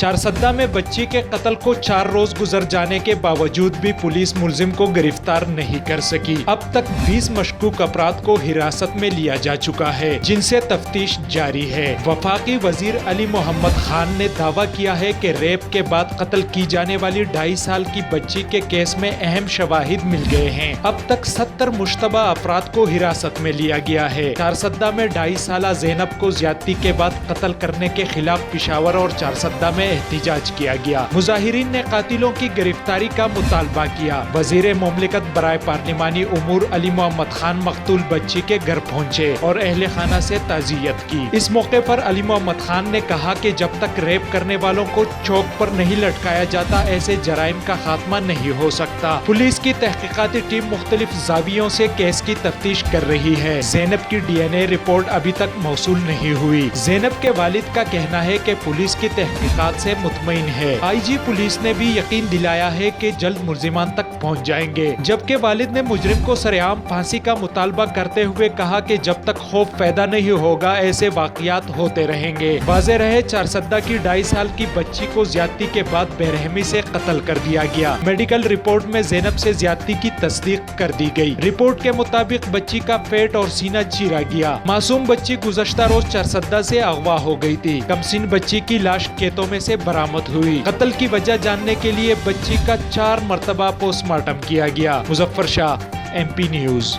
चारसद्दा में बच्ची के कत्ल को 4 रोज गुजर जाने के बावजूद भी पुलिस मुलजिम को गिरफ्तार नहीं कर सकी। अब तक 20 मशकूक अपराध को हिरासत में लिया जा चुका है, जिनसे तफ्तीश जारी है। वफाकी वजीर अली मोहम्मद खान ने दावा किया है कि रेप के बाद कत्ल की जाने वाली 2.5 साल की बच्ची के केस में अहम शवाहिद मिल गए हैं। अब तक 70 मुश्तबा अफराद को हिरासत में लिया गया है। चारसद्दा में 2.5 साल ज़ैनब को ज्यादती के बाद कत्ल करने के खिलाफ पिशावर और चारसद्दा में एहतिजाज किया गया। मुजाहिरीन ने कातिलों की गिरफ्तारी का मुतालबा किया। वजीर मुमलिकत बराए पार्लिमानी उमूर अली मोहम्मद खान मकतूल बच्ची के घर पहुंचे और अहले खाना से ताज़ियत की। इस मौके पर अली मोहम्मद खान ने कहा कि जब तक रेप करने वालों को चौक पर नहीं लटकाया जाता, ऐसे जराइम का खात्मा नहीं हो सकता। पुलिस की तहकीकाती टीम मुख्तलिफ जावियों से केस की तफ्तीश कर रही है। ज़ैनब की DNA रिपोर्ट अभी तक मौसूल नहीं हुई। ज़ैनब के वालिद का कहना है कि पुलिस की तहकीकात से मुतमईन है। IG पुलिस ने भी यकीन दिलाया है कि जल्द मुलजिमान तक पहुंच जाएंगे, जबकि वालिद ने मुजरिम को सरेआम फांसी का मुतालबा करते हुए कहा कि जब तक खौफ पैदा नहीं होगा, ऐसे वाकयात होते रहेंगे। वाज़ेह रहे, चारसद्दा की 2.5 साल की बच्ची को ज्यादती के बाद बेरहमी से कत्ल कर दिया गया। मेडिकल रिपोर्ट में ज़ैनब से ज्यादती की तस्दीक कर दी गई। रिपोर्ट के मुताबिक बच्ची का पेट और सीना चीरा गया। मासूम बच्ची गुज़श्ता रोज चारसद्दा से अगवा हो गई थी। कमसिन बच्ची की लाश खेतों में से बरामद हुई। कत्ल की वजह जानने के लिए बच्ची का 4 मरतबा पोस्टमार्टम किया गया। Muzaffar Shah, MP news.